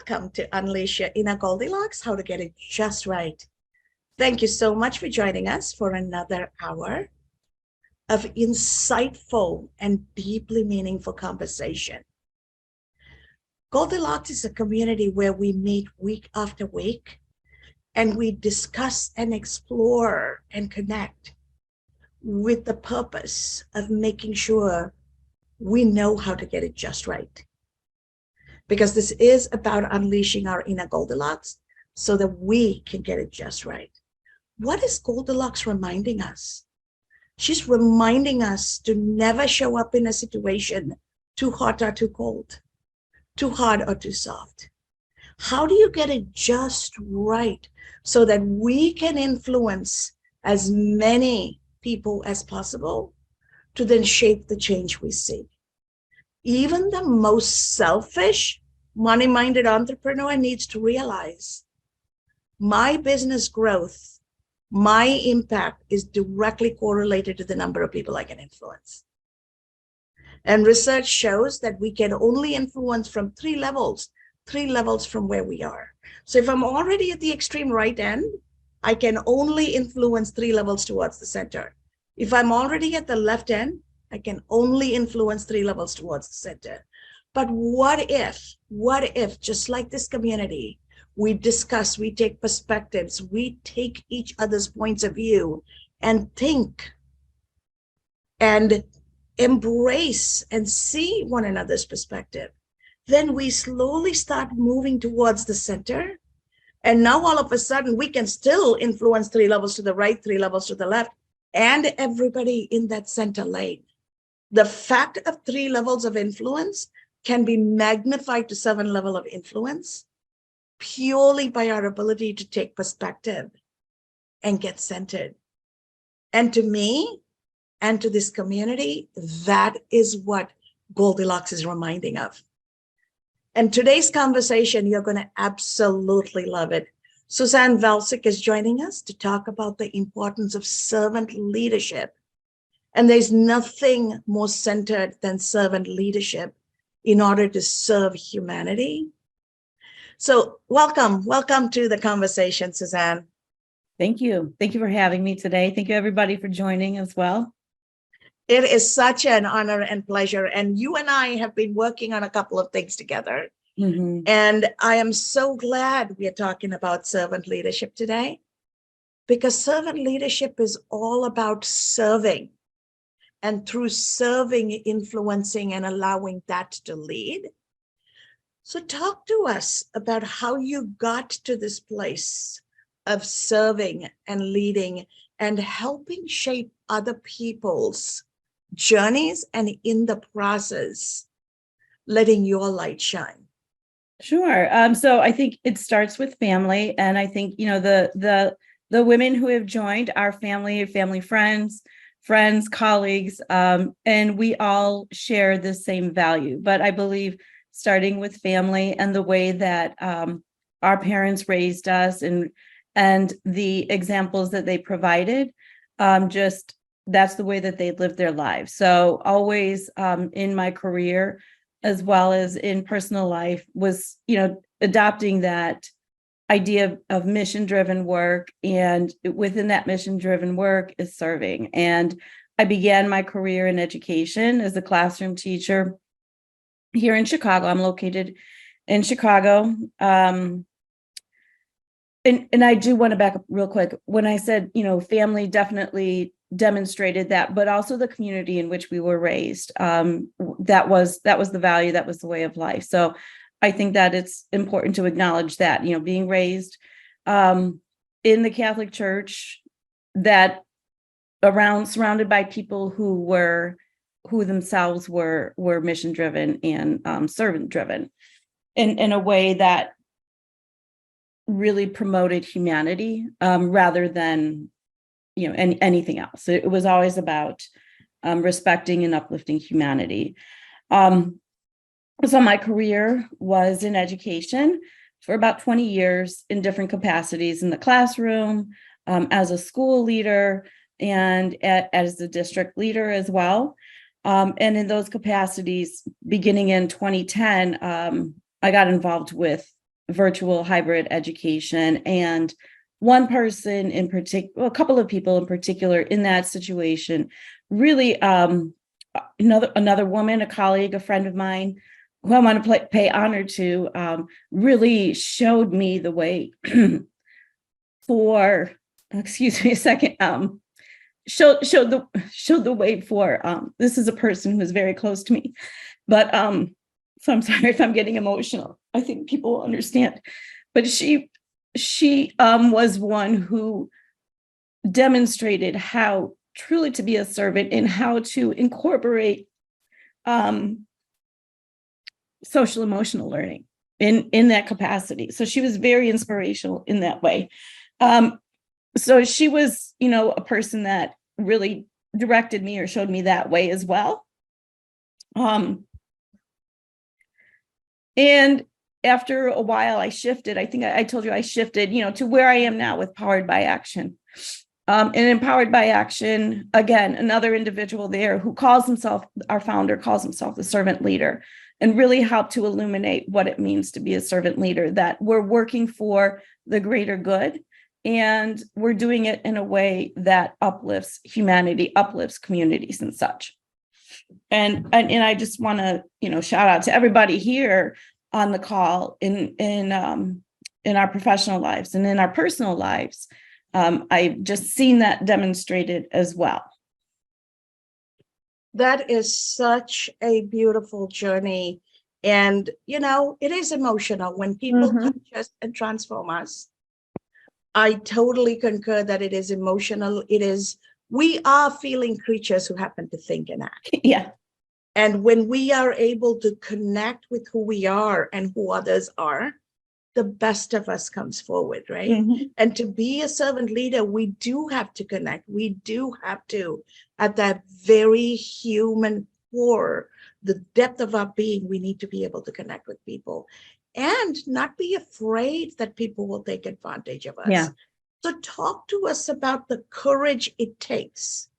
Welcome to Unleash Your Inner Goldilocks, how to get it just right. Thank you so much for joining us for another hour of insightful and deeply meaningful conversation. Goldilocks is a community where we meet week after week and we discuss and explore and connect with the purpose of making sure we know how to get it just right. Because this is about unleashing our inner Goldilocks so that we can get it just right. What is Goldilocks reminding us? She's reminding us to never show up in a situation too hot or too cold, too hard or too soft. How do you get it just right so that we can influence as many people as possible to then shape the change we see? Even the most selfish, money-minded entrepreneur needs to realize my business growth, my impact is directly correlated to the number of people I can influence. And research shows that we can only influence from three levels from where we are. So if I'm already at the extreme right end, I can only influence 3 levels towards the center. If I'm already at the left end, I can only influence 3 levels towards the center. But what if, just like this community, we discuss, we take perspectives, we take each other's points of view and think and embrace and see one another's perspective. Then we slowly start moving towards the center. And now all of a sudden we can still influence 3 levels to the right, 3 levels to the left, and everybody in that center lane. The fact of 3 levels of influence can be magnified to 7 levels of influence purely by our ability to take perspective and get centered. And to me and to this community, that is what Goldilocks is reminding of. And today's conversation, you're going to absolutely love it. Suzanne Velsic is joining us to talk about the importance of servant leadership. And there's nothing more centered than servant leadership in order to serve humanity. So welcome to the conversation, Suzanne. Thank you. Thank you for having me today. Thank you, everybody, for joining as well. It is such an honor and pleasure. And you and I have been working on a couple of things together. Mm-hmm. And I am so glad we are talking about servant leadership today, because servant leadership is all about serving. And through serving, influencing, and allowing that to lead. So talk to us about how you got to this place of serving and leading and helping shape other people's journeys, and in the process, letting your light shine. Sure. So I think it starts with family. And I think, the women who have joined our family friends, colleagues, and we all share the same value. But I believe starting with family and the way that our parents raised us and the examples that they provided, that's the way that they lived their lives. So always in my career, as well as in personal life, was, adopting that idea of mission-driven work, and within that mission-driven work is serving. And I began my career in education as a classroom teacher here in Chicago. I'm located in Chicago. And I do want to back up real quick. When I said, family definitely demonstrated that, but also the community in which we were raised. That was the value, that was the way of life. So I think that it's important to acknowledge that, being raised in the Catholic Church, that surrounded by people who themselves were mission driven and servant driven in a way that really promoted humanity rather than anything else. It was always about respecting and uplifting humanity. So my career was in education for about 20 years in different capacities, in the classroom, as a school leader, and as the district leader as well. And in those capacities, beginning in 2010, I got involved with virtual hybrid education. And one person in particular, well, a couple of people in particular in that situation, really another woman, a colleague, a friend of mine, who I want to pay honor to, really showed me the way for, excuse me a second, showed the way for, this is a person who is very close to me, but so I'm sorry if I'm getting emotional. I think people will understand, but she was one who demonstrated how truly to be a servant and how to incorporate social emotional learning in that capacity. So she was very inspirational in that way. So she was, a person that really directed me or showed me that way as well. And after a while, I shifted. I think I told you I shifted, to where I am now with Powered by Action. And in Powered by Action, again, another individual there who calls himself, our founder calls himself the servant leader, and really help to illuminate what it means to be a servant leader, that we're working for the greater good. And we're doing it in a way that uplifts humanity, uplifts communities and such. And I just want to, shout out to everybody here on the call in our professional lives and in our personal lives. I've just seen that demonstrated as well. That is such a beautiful journey. And, it is emotional when people touch us and transform us. I totally concur that it is emotional. We are feeling creatures who happen to think and act. Yeah. And when we are able to connect with who we are and who others are, the best of us comes forward, right? Mm-hmm. And to be a servant leader, we do have to connect. We do have to, at that very human core, the depth of our being, we need to be able to connect with people and not be afraid that people will take advantage of us. Yeah. So talk to us about the courage it takes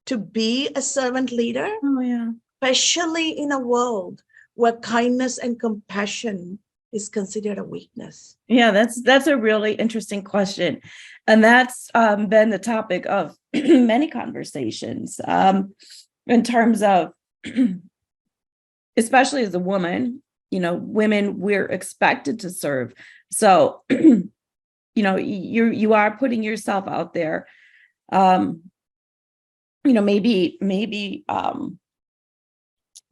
to be a servant leader. Oh, yeah. Especially in a world where kindness and compassion is considered a weakness. Yeah, that's a really interesting question. And that's been the topic of many conversations in terms of, especially as a woman, women, we're expected to serve. So, you are putting yourself out there, maybe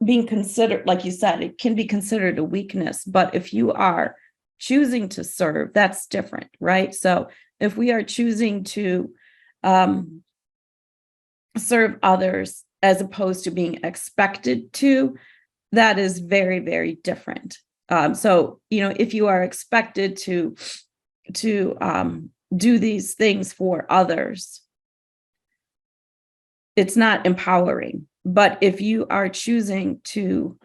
being considered, like you said, it can be considered a weakness, but if you are choosing to serve, that's different, right? So if we are choosing to serve others as opposed to being expected to, that is very, very different. So, if you are expected to do these things for others, it's not empowering. But if you are choosing to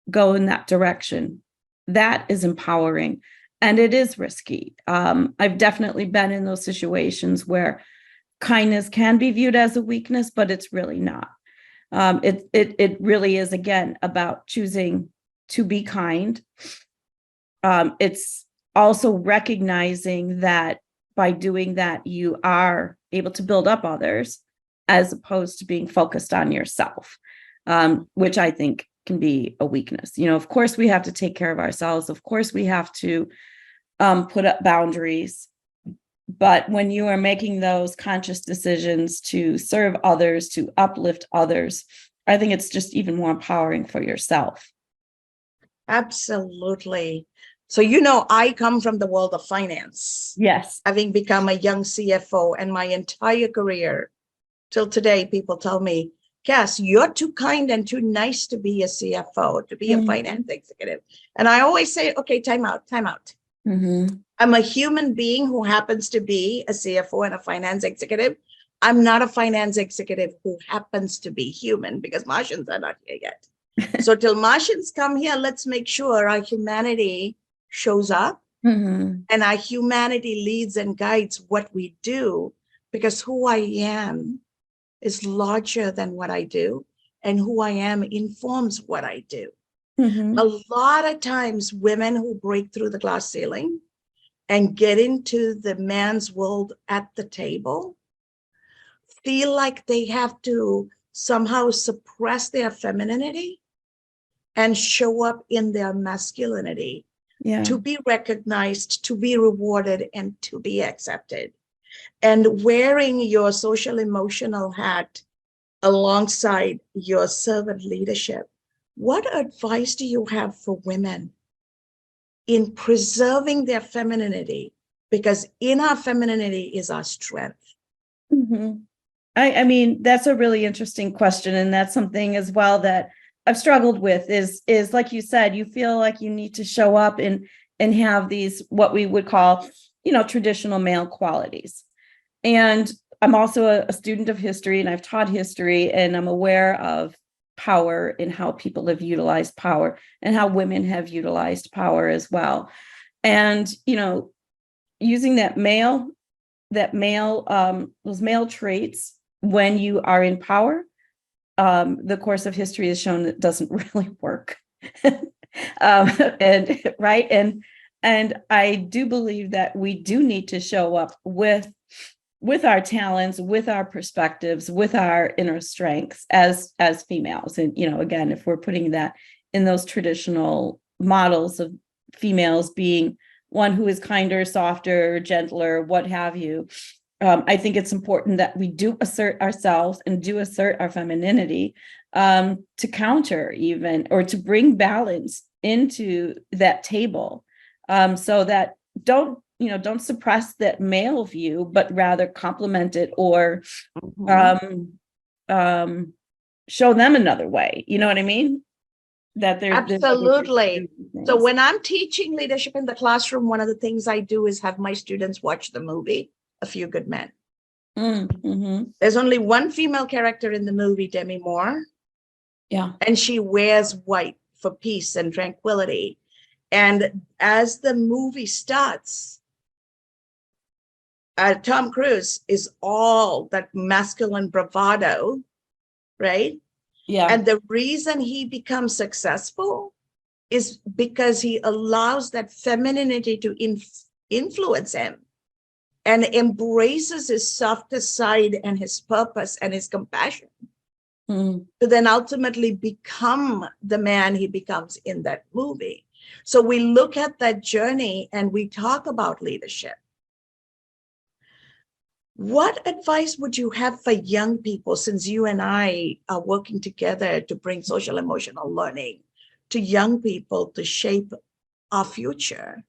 go in that direction, that is empowering, and it is risky. I've definitely been in those situations where kindness can be viewed as a weakness, but it's really not. It really is, again, about choosing to be kind. It's also recognizing that by doing that, you are able to build up others, as opposed to being focused on yourself, which I think can be a weakness. Of course, we have to take care of ourselves. Of course, we have to put up boundaries. But when you are making those conscious decisions to serve others, to uplift others, I think it's just even more empowering for yourself. Absolutely. So, I come from the world of finance. Yes. Having become a young CFO, and my entire career till today, people tell me, Cass, you're too kind and too nice to be a CFO, to be a finance executive. And I always say, okay, time out. Mm-hmm. I'm a human being who happens to be a CFO and a finance executive. I'm not a finance executive who happens to be human, because Martians are not here yet. So till Martians come here, let's make sure our humanity shows up, and our humanity leads and guides what we do, because who I am is larger than what I do, and who I am informs what I do. A lot of times, women who break through the glass ceiling and get into the man's world at the table feel like they have to somehow suppress their femininity and show up in their masculinity Yeah. to be recognized, to be rewarded, and to be accepted. And wearing your social emotional hat alongside your servant leadership, what advice do you have for women in preserving their femininity? Because in our femininity is our strength. Mhm. I mean, that's a really interesting question. And that's something as well that I've struggled with is like you said, you feel like you need to show up and have these, what we would call, traditional male qualities. And I'm also a student of history, and I've taught history, and I'm aware of power and how people have utilized power and how women have utilized power as well. And, using those male traits when you are in power, the course of history has shown that doesn't really work. And right. And I do believe that we do need to show up with our talents, with our perspectives, with our inner strengths as females. And, again, if we're putting that in those traditional models of females being one who is kinder, softer, gentler, what have you, I think it's important that we do assert ourselves and do assert our femininity, to counter even, or to bring balance into that table, so that don't suppress that male view, but rather complement it, or show them another way. You know what I mean? That there's Absolutely. So when I'm teaching leadership in the classroom, one of the things I do is have my students watch the movie A Few Good Men. Mm-hmm. There's only one female character in the movie, Demi Moore. Yeah. And she wears white for peace and tranquility. And as the movie starts, Tom Cruise is all that masculine bravado, right? Yeah. And the reason he becomes successful is because he allows that femininity to influence him and embraces his softer side and his purpose and his compassion to then ultimately become the man he becomes in that movie. So we look at that journey and we talk about leadership. What advice would you have for young people, since you and I are working together to bring social emotional learning to young people to shape our future?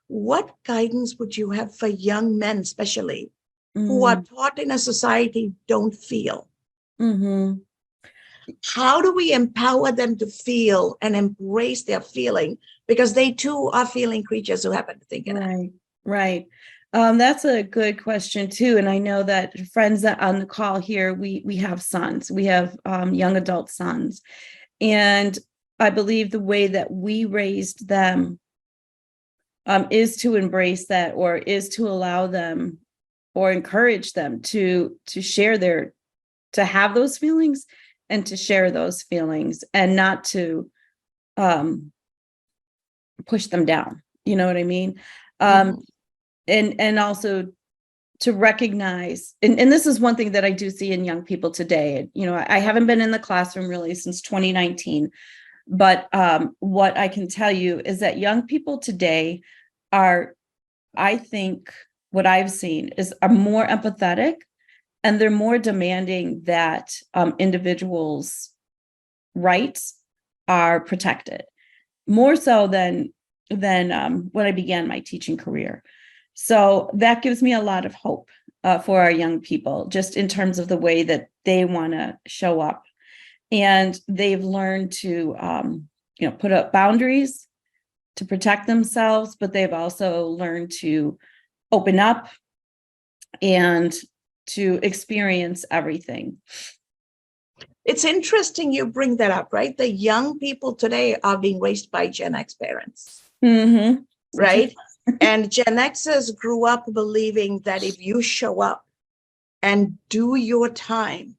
What guidance would you have for young men, especially, who are taught in a society don't feel? Mm-hmm. How do we empower them to feel and embrace their feeling? Because they too are feeling creatures who happen to think in it. Right. That's a good question too. And I know that friends that on the call here, we have sons, we have young adult sons. And I believe the way that we raised them is to embrace that, or is to allow them or encourage them to share to have those feelings and to share those feelings, and not to push them down. You know what I mean? And also to recognize, and this is one thing that I do see in young people today. I haven't been in the classroom really since 2019, but what I can tell you is that young people today are, I think what I've seen are more empathetic, and they're more demanding that individuals' rights are protected, more so than when I began my teaching career. So that gives me a lot of hope for our young people, just in terms of the way that they want to show up. And they've learned to, put up boundaries to protect themselves, but they've also learned to open up and to experience everything. It's interesting you bring that up, right? The young people today are being raised by Gen X parents, right? And Gen Xers grew up believing that if you show up and do your time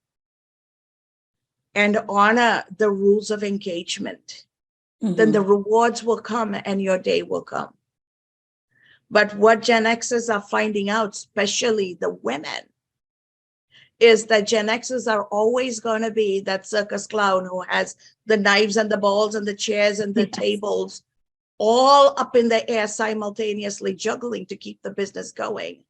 and honor the rules of engagement, then the rewards will come and your day will come. But what Gen Xers are finding out, especially the women, is that Gen Xers are always going to be that circus clown who has the knives and the balls and the chairs and the Yes. tables all up in the air simultaneously juggling to keep the business going,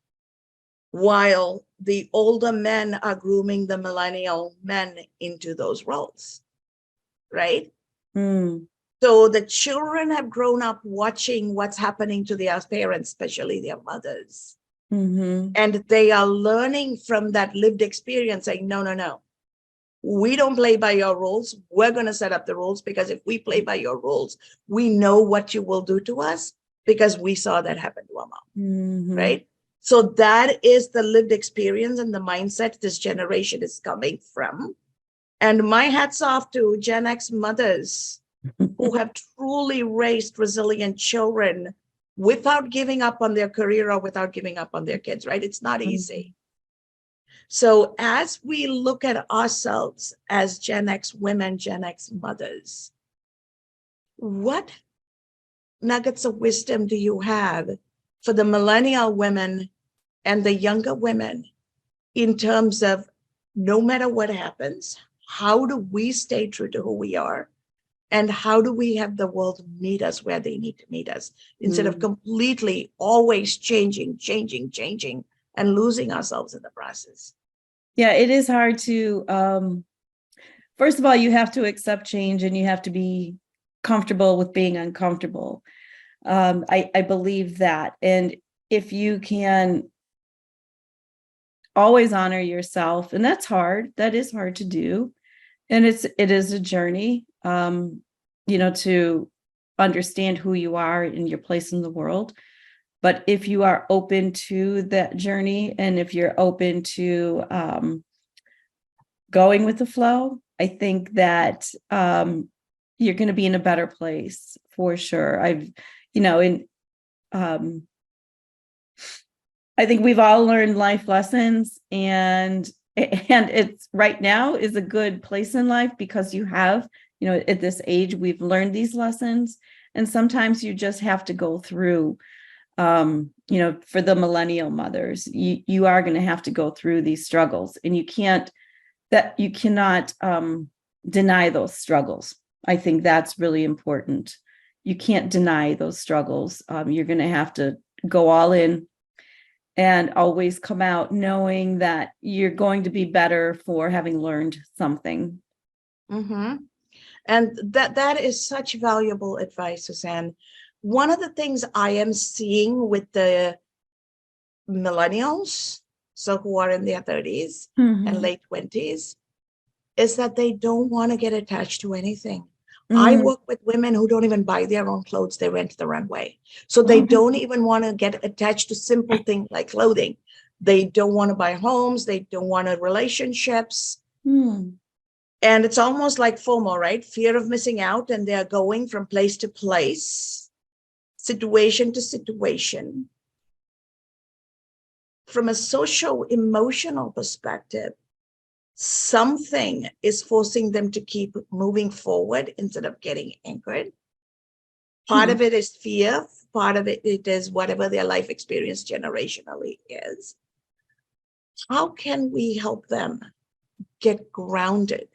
while the older men are grooming the millennial men into those roles, right? Mm, So the children have grown up watching what's happening to their parents, especially their mothers. mhm, And they are learning from that lived experience, saying, no, no, no. We don't play by your rules. We're going to set up the rules, because if we play by your rules, we know what you will do to us, because we saw that happen to our mom, mhm. right? So that is the lived experience and the mindset this generation is coming from. And my hats off to Gen X mothers who have truly raised resilient children without giving up on their career or without giving up on their kids, right? It's not easy. So as we look at ourselves as Gen X women, Gen X mothers, what nuggets of wisdom do you have for the millennial women and the younger women in terms of, no matter what happens, how do we stay true to who we are? And how do we have the world meet us where they need to meet us, instead of completely always changing, and losing ourselves in the process? Yeah, it is hard to, first of all, you have to accept change and you have to be comfortable with being uncomfortable. I believe that. And if you can always honor yourself, and that's hard, that is hard to do. And it is a journey, to understand who you are and your place in the world. But if you are open to that journey, and if you're open to going with the flow, I think that you're going to be in a better place for sure. I think we've all learned life lessons, and it's right now is a good place in life, because you have, at this age, we've learned these lessons, and sometimes you just have to go through, for the millennial mothers, you are going to have to go through these struggles, and you cannot deny those struggles. I think that's really important. You can't deny those struggles. You're going to have to go all in and always come out knowing that you're going to be better for having learned something. Mm-hmm. And that is such valuable advice, Suzanne. One of the things I am seeing with the millennials, so who are in their 30s and late 20s, is that they don't want to get attached to anything. I work with women who don't even buy their own clothes. They rent the runway. So they don't even want to get attached to simple things like clothing. They don't want to buy homes. They don't want relationships. And it's almost like FOMO, right? Fear of missing out. And they're going from place to place, situation to situation. From a social-emotional perspective, something is forcing them to keep moving forward instead of getting anchored. Part of it is fear. Part of it is whatever their life experience generationally is. How can we help them get grounded?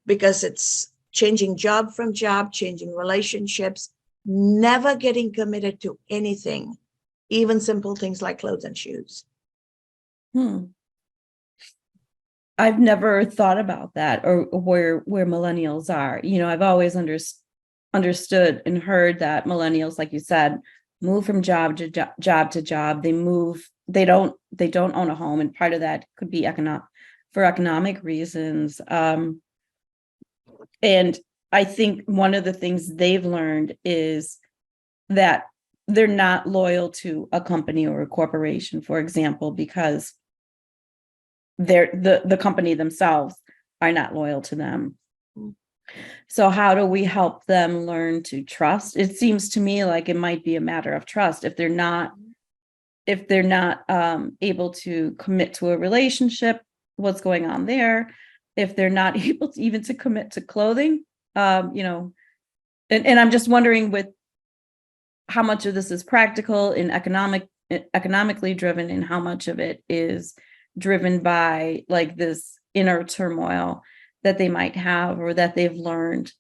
Because it's changing job from job, changing relationships, never getting committed to anything, even simple things like clothes and shoes. I've never thought about that, or where millennials are. I've always understood and heard that millennials, like you said, move from job to job. They move. They don't own a home, and part of that could be for economic reasons. And I think one of the things they've learned is that they're not loyal to a company or a corporation, for example, because the company themselves are not loyal to them. So how do we help them learn to trust? It seems to me like it might be a matter of trust. If they're not able to commit to a relationship, what's going on there? If they're not able to even to commit to clothing, and I'm just wondering, with how much of this is practical and economically driven, and how much of it is driven by like this inner turmoil that they might have, or that they've learned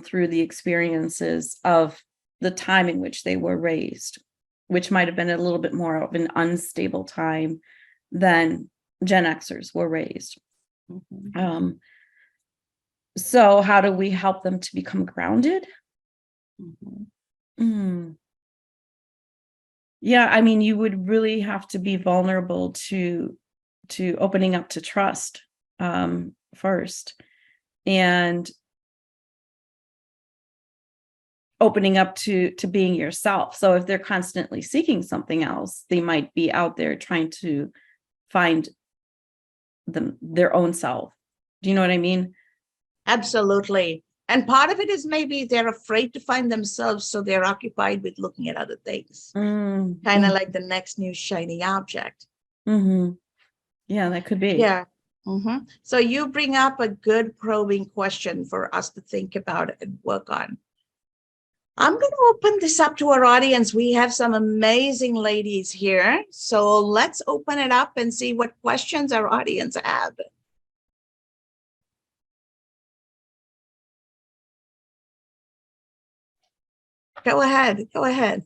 through the experiences of the time in which they were raised, which might have been a little bit more of an unstable time than Gen Xers were raised. Mhm. So how do we help them to become grounded? Mhm. Mm. Yeah, I mean, you would really have to be vulnerable to opening up to trust first, and opening up to being yourself. So if they're constantly seeking something else, they might be out there trying to find their own self. Do you know what I mean? Absolutely. And part of it is maybe they're afraid to find themselves, so they're occupied with looking at other things, kind of like the next new shiny object. Mm-hmm. Yeah, that could be. Yeah. So you bring up a good probing question for us to think about and work on. I'm going to open this up to our audience. We have some amazing ladies here. So let's open it up and see what questions our audience have. Go ahead. Go ahead.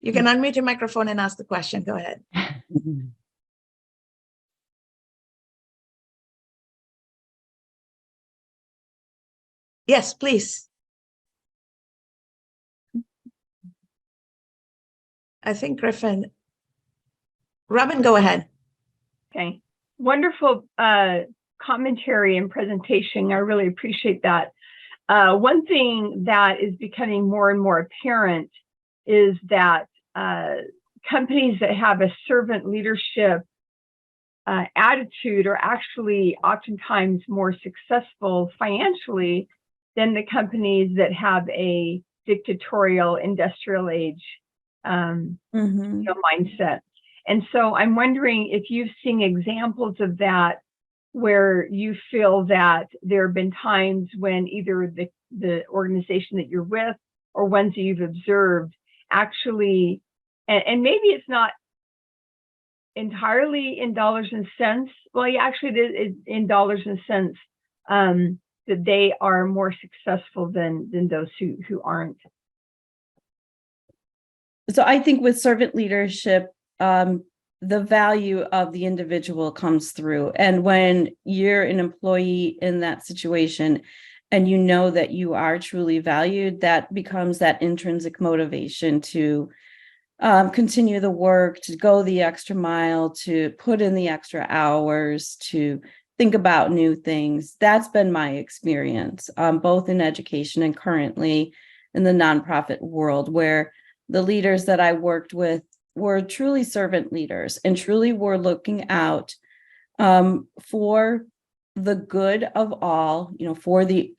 You can unmute your microphone and ask the question. Go ahead. Yes, please. I think Griffin. Robin, go ahead. Okay. Wonderful commentary and presentation. I really appreciate that. One thing that is becoming more and more apparent is that companies that have a servant leadership attitude are actually oftentimes more successful financially than the companies that have a dictatorial industrial age mindset. And so I'm wondering if you've seen examples of that, where you feel that there have been times when either the organization that you're with or ones that you've observed actually, and maybe it's not entirely in dollars and cents. Well, yeah, actually it is in dollars and cents, that they are more successful than those who aren't. So I think with servant leadership, the value of the individual comes through. And when you're an employee in that situation and you know that you are truly valued, that becomes that intrinsic motivation to continue the work, to go the extra mile, to put in the extra hours, to think about new things. That's been my experience, both in education and currently in the nonprofit world, where the leaders that I worked with were truly servant leaders and truly were looking out for the good of all, for the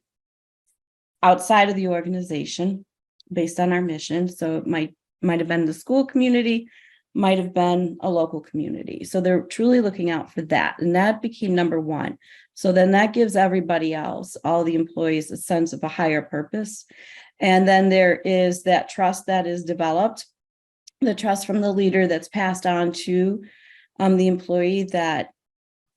outside of the organization based on our mission. So it might have been the school community, might have been a local community. So they're truly looking out for that. And that became number one. So then that gives everybody else, all the employees, a sense of a higher purpose. And then there is that trust that is developed, the trust from the leader that's passed on to the employee, that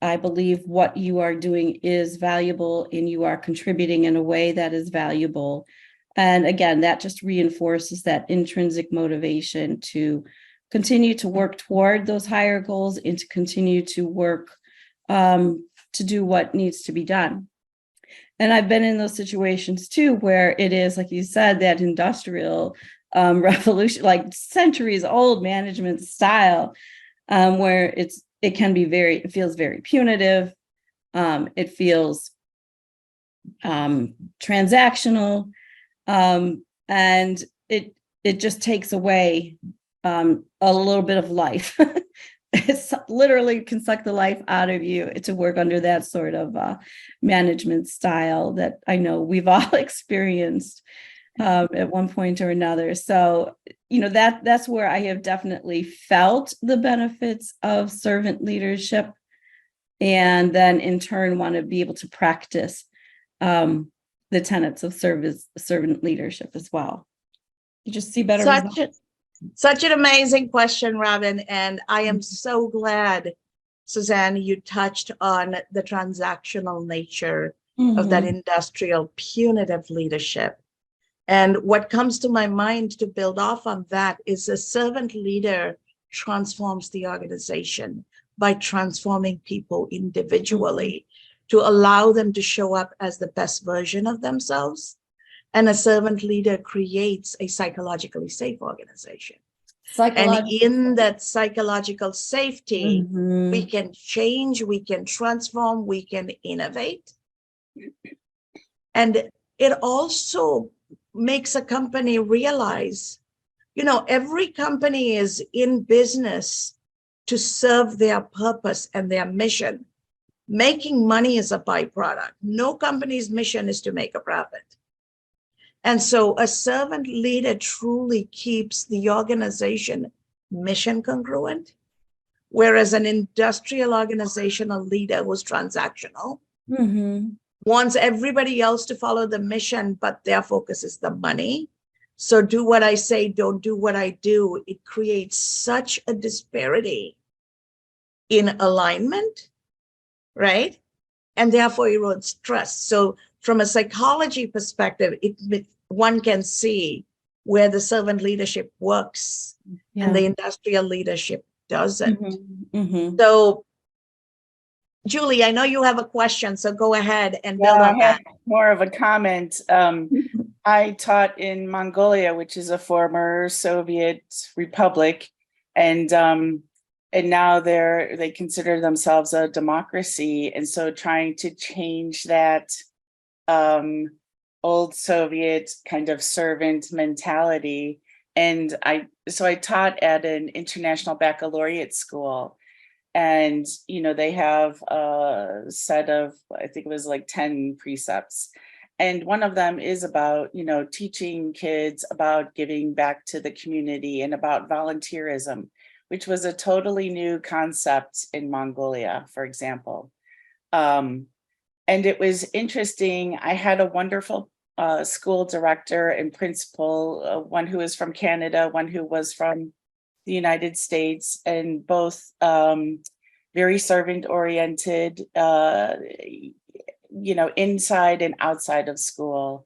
I believe what you are doing is valuable and you are contributing in a way that is valuable. And again, that just reinforces that intrinsic motivation to continue to work toward those higher goals and to continue to work to do what needs to be done. And I've been in those situations too, where it is, like you said, that industrial revolution, like centuries old management style, where it feels very punitive. It feels transactional, and it just takes away a little bit of life. It's literally can suck the life out of you to work under that sort of management style that I know we've all experienced at one point or another. So, that's where I have definitely felt the benefits of servant leadership, and then in turn want to be able to practice the tenets of servant leadership as well. You just see better Such results. such an amazing question, Robin. And I am so glad, Suzanne, you touched on the transactional nature of that industrial punitive leadership. And what comes to my mind to build off on that is a servant leader transforms the organization by transforming people individually to allow them to show up as the best version of themselves. And a servant leader creates a psychologically safe organization. And in that psychological safety, we can change, we can transform, we can innovate. And it also makes a company realize, every company is in business to serve their purpose and their mission. Making money is a byproduct. No company's mission is to make a profit. And so a servant leader truly keeps the organization mission congruent, whereas an industrial organizational leader who's transactional wants everybody else to follow the mission, but their focus is the money. So do what I say, don't do what I do. It creates such a disparity in alignment, right? And therefore erodes trust. So from a psychology perspective, one can see where the servant leadership works and the industrial leadership doesn't. So Julie, I know you have a question, so go ahead and build on that. More of a comment. I taught in Mongolia, which is a former Soviet republic, and now they consider themselves a democracy, and so trying to change that old Soviet kind of servant mentality. And I taught at an international baccalaureate school. And, they have a set of, I think it was like 10 precepts. And one of them is about, teaching kids about giving back to the community and about volunteerism, which was a totally new concept in Mongolia, for example. And it was interesting. I had a wonderful school director and principal, one who was from Canada, one who was from the United States, and both very servant oriented, inside and outside of school.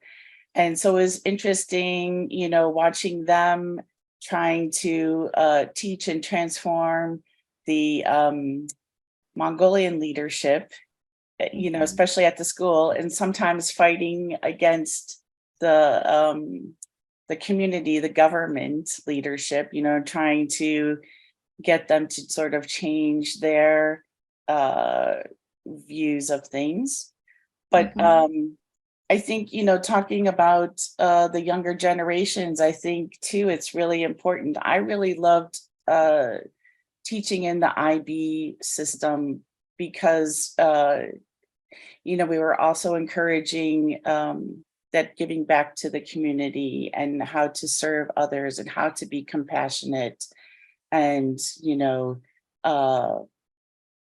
And so it was interesting, watching them trying to teach and transform the Mongolian leadership, especially at the school, and sometimes fighting against the community, the government leadership, trying to get them to sort of change their views of things. But I think, talking about the younger generations, I think too, it's really important. I really loved teaching in the IB system because, we were also encouraging that giving back to the community and how to serve others and how to be compassionate and,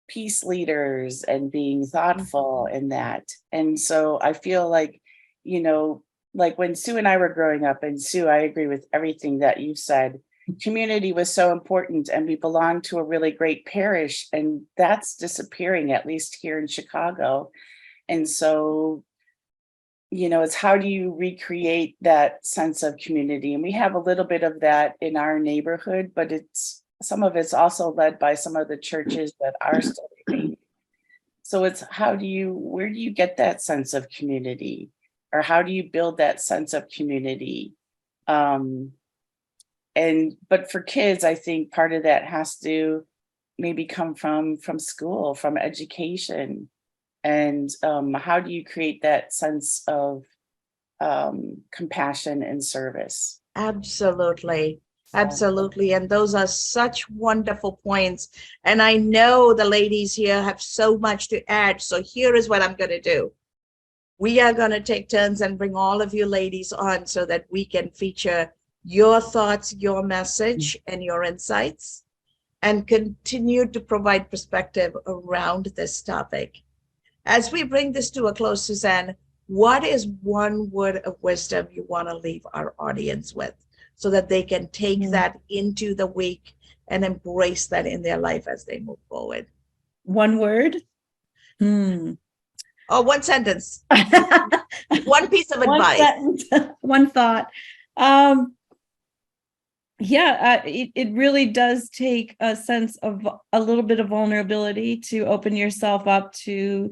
peace leaders and being thoughtful in that. And so I feel like, like when Sue and I were growing up, and Sue, I agree with everything that you said, community was so important, and we belonged to a really great parish, and that's disappearing, at least here in Chicago. And so, it's how do you recreate that sense of community? And we have a little bit of that in our neighborhood, but some of it's also led by some of the churches that are still living. So it's where do you get that sense of community, or how do you build that sense of community? But for kids, I think part of that has to maybe come from school, from education. And how do you create that sense of compassion and service? Absolutely. Absolutely. And those are such wonderful points. And I know the ladies here have so much to add. So here is what I'm going to do. We are going to take turns and bring all of you ladies on so that we can feature your thoughts, your message, and your insights, and continue to provide perspective around this topic. As we bring this to a close, Suzanne, What is one word of wisdom you want to leave our audience with so that they can take that into the week and embrace that in their life as they move forward? One word. Oh, one sentence, one piece of One advice. sentence, one thought. It really does take a sense of a little bit of vulnerability to open yourself up to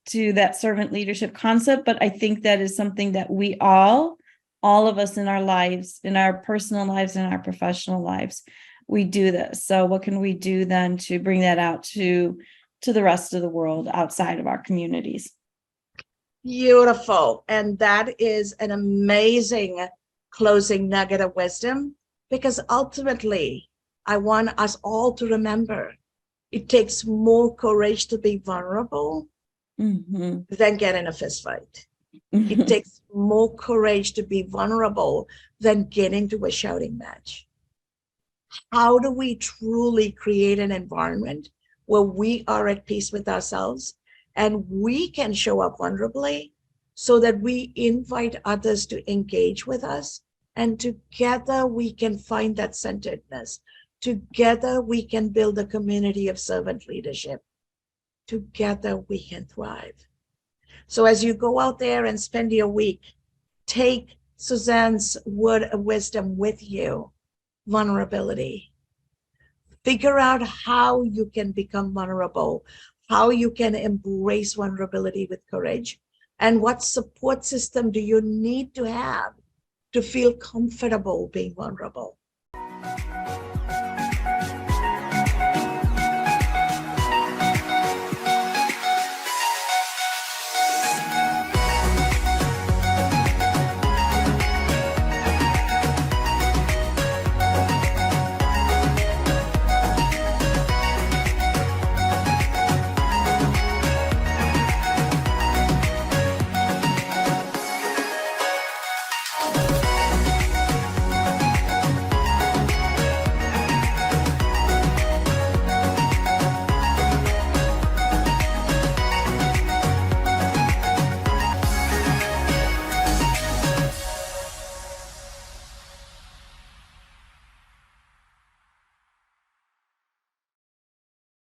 to that servant leadership concept. But I think that is something that we all of us in our lives, in our personal lives, in our professional lives, we do this. So what can we do then to bring that out to the rest of the world outside of our communities? Beautiful. And that is an amazing closing nugget of wisdom, because ultimately, I want us all to remember it takes more courage to be vulnerable than get in a fist fight. It takes more courage to be vulnerable than get into a shouting match. How do we truly create an environment where we are at peace with ourselves and we can show up vulnerably so that we invite others to engage with us, and together we can find that centeredness. Together we can build a community of servant leadership. Together we can thrive. So as you go out there and spend your week, take Suzanne's word of wisdom with you: vulnerability. Figure out how you can become vulnerable, how you can embrace vulnerability with courage, and what support system do you need to have to feel comfortable being vulnerable.